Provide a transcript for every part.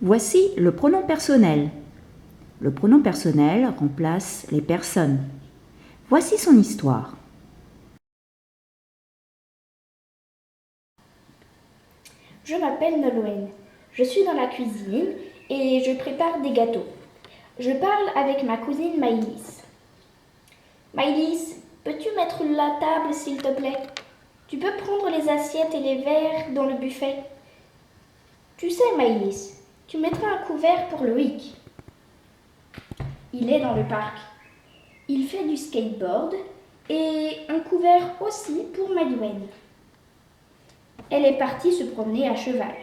Voici le pronom personnel. Le pronom personnel remplace les personnes. Voici son histoire. Je m'appelle Nolwenn. Je suis dans la cuisine et je prépare des gâteaux. Je parle avec ma cousine Maïlis. Maïlis, peux-tu mettre la table s'il te plaît? Tu peux prendre les assiettes et les verres dans le buffet. Tu sais Maïlis, tu mettras un couvert pour Loïc. Il est dans le parc. Il fait du skateboard et un couvert aussi pour Maïwen. Elle est partie se promener à cheval.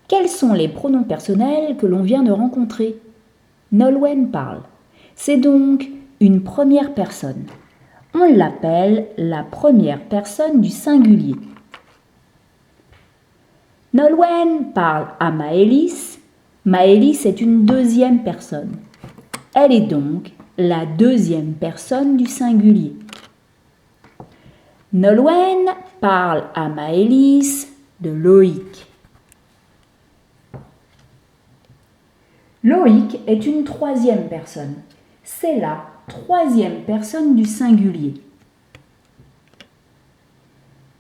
Quels sont les pronoms personnels que l'on vient de rencontrer? Nolwenn parle. C'est donc une première personne. On l'appelle la première personne du singulier. Nolwenn parle à Maëlys. Maëlys est une deuxième personne. Elle est donc la deuxième personne du singulier. Nolwenn parle à Maëlys de Loïc. Loïc est une troisième personne. C'est la troisième personne du singulier.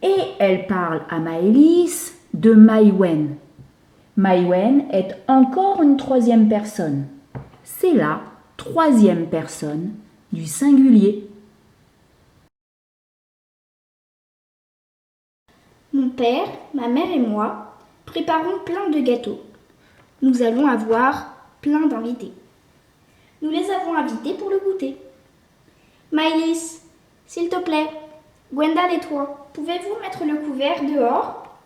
Et elle parle à Maëlys de Maïwen. Maïwen est encore une troisième personne. C'est la troisième personne du singulier. Mon père, ma mère et moi préparons plein de gâteaux. Nous allons avoir plein d'invités. Nous les avons invités pour le goûter. Maïlis, s'il te plaît, Gwendal et toi, pouvez-vous mettre le couvert dehors?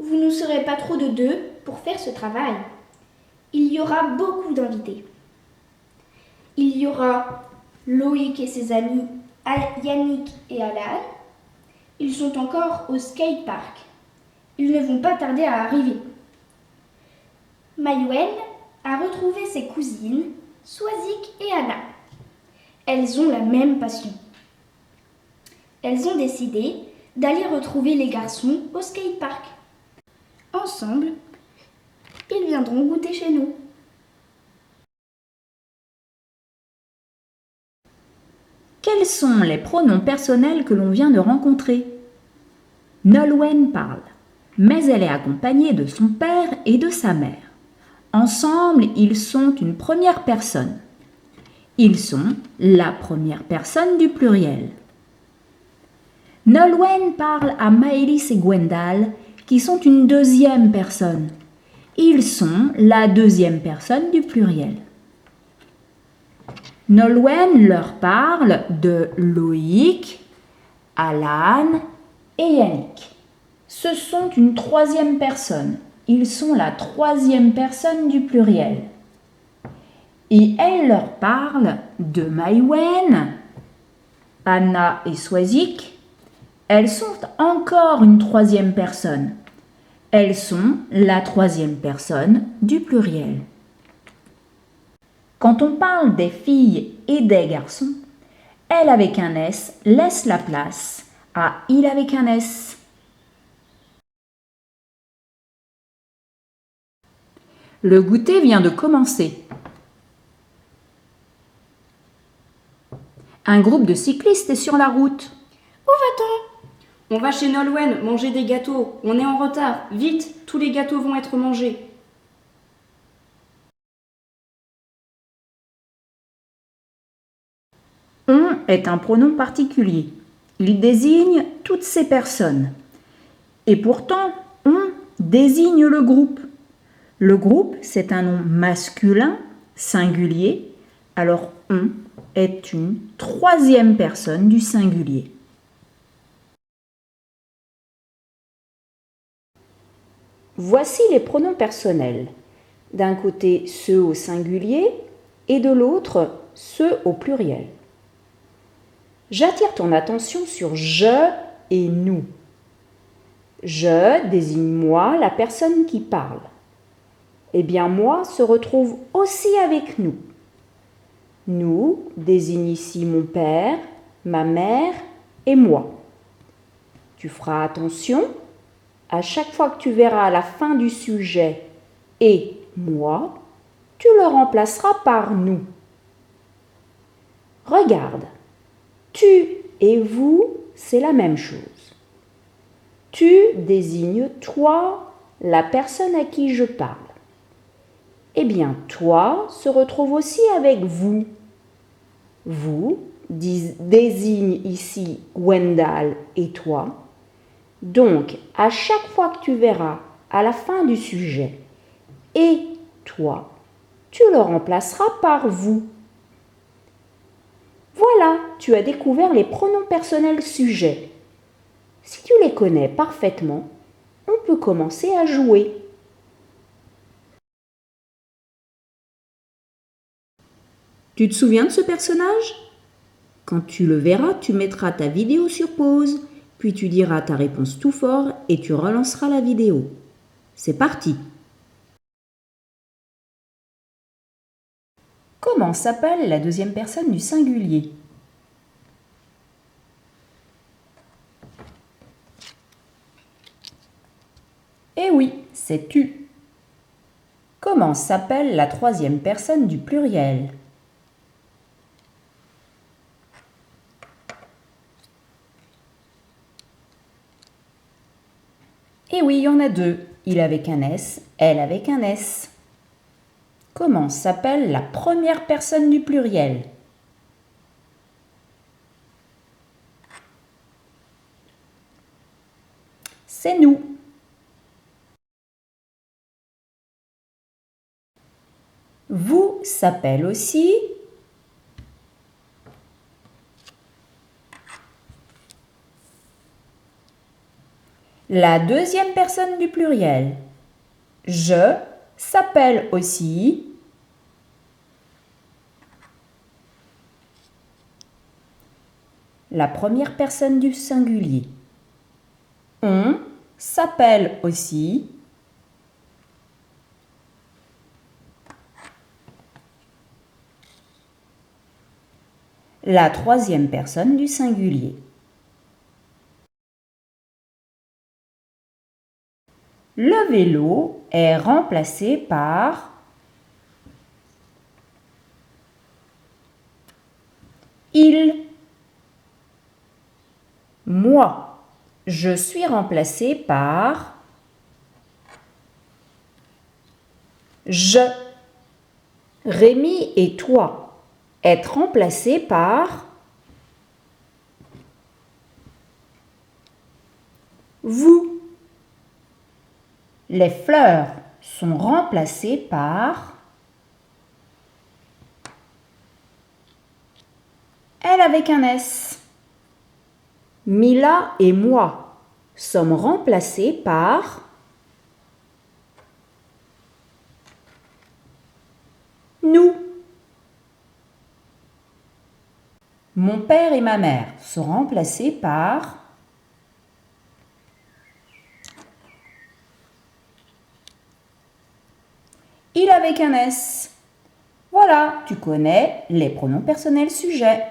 Vous ne serez pas trop de deux pour faire ce travail. Il y aura beaucoup d'invités. Il y aura Loïc et ses amis Yannick et Alan. Ils sont encore au skatepark. Ils ne vont pas tarder à arriver. Maïwen a retrouvé ses cousines, Swazik et Anna. Elles ont la même passion. Elles ont décidé d'aller retrouver les garçons au skatepark. Ensemble, ils viendront goûter chez nous. Quels sont les pronoms personnels que l'on vient de rencontrer? Nolwenn parle, mais elle est accompagnée de son père et de sa mère. Ensemble, ils sont une première personne. Ils sont la première personne du pluriel. Nolwenn parle à Maëlys et Gwendal, qui sont une deuxième personne. Ils sont la deuxième personne du pluriel. Nolwenn leur parle de Loïc, Alan et Yannick. Ce sont une troisième personne. Ils sont la troisième personne du pluriel. Et elle leur parle de Maïwen, Anna et Swazik. Elles sont encore une troisième personne. Elles sont la troisième personne du pluriel. Quand on parle des filles et des garçons, elle avec un S laisse la place à il avec un S. Le goûter vient de commencer. Un groupe de cyclistes est sur la route. Où va-t-on? On va chez Nolwenn manger des gâteaux. On est en retard. Vite, tous les gâteaux vont être mangés. On est un pronom particulier. Il désigne toutes ces personnes. Et pourtant, on désigne le groupe. Le groupe, c'est un nom masculin, singulier. Alors, on est une troisième personne du singulier. Voici les pronoms personnels. D'un côté, ceux au singulier et de l'autre, ceux au pluriel. J'attire ton attention sur je et nous. Je désigne moi, la personne qui parle. Eh bien, moi se retrouve aussi avec nous. Nous désigne ici mon père, ma mère et moi. Tu feras attention. À chaque fois que tu verras à la fin du sujet « et moi », tu le remplaceras par « nous ». Regarde, tu et vous, c'est la même chose. Tu désignes toi, la personne à qui je parle. Eh bien, toi se retrouve aussi avec vous. Vous désigne ici Gwendal et toi. Donc, à chaque fois que tu verras à la fin du sujet « et toi », tu le remplaceras par « vous ». Voilà, tu as découvert les pronoms personnels sujets. Si tu les connais parfaitement, on peut commencer à jouer. Tu te souviens de ce personnage ? Quand tu le verras, tu mettras ta vidéo sur pause, puis tu diras ta réponse tout fort et tu relanceras la vidéo. C'est parti! Comment s'appelle la deuxième personne du singulier? Eh oui, c'est tu. Comment s'appelle la troisième personne du pluriel? Eh oui, il y en a deux. Il avec un S, elle avec un S. Comment s'appelle la première personne du pluriel? C'est nous. Vous s'appelle aussi la deuxième personne du pluriel. Je s'appelle aussi la première personne du singulier. On s'appelle aussi la troisième personne du singulier. Le vélo est remplacé par il. Moi, je suis remplacé par je. Rémi et toi, être remplacé par vous. Les fleurs sont remplacées par elle avec un S. Mila et moi sommes remplacés par nous. Mon père et ma mère sont remplacés par il avec un S. Voilà, tu connais les pronoms personnels sujets.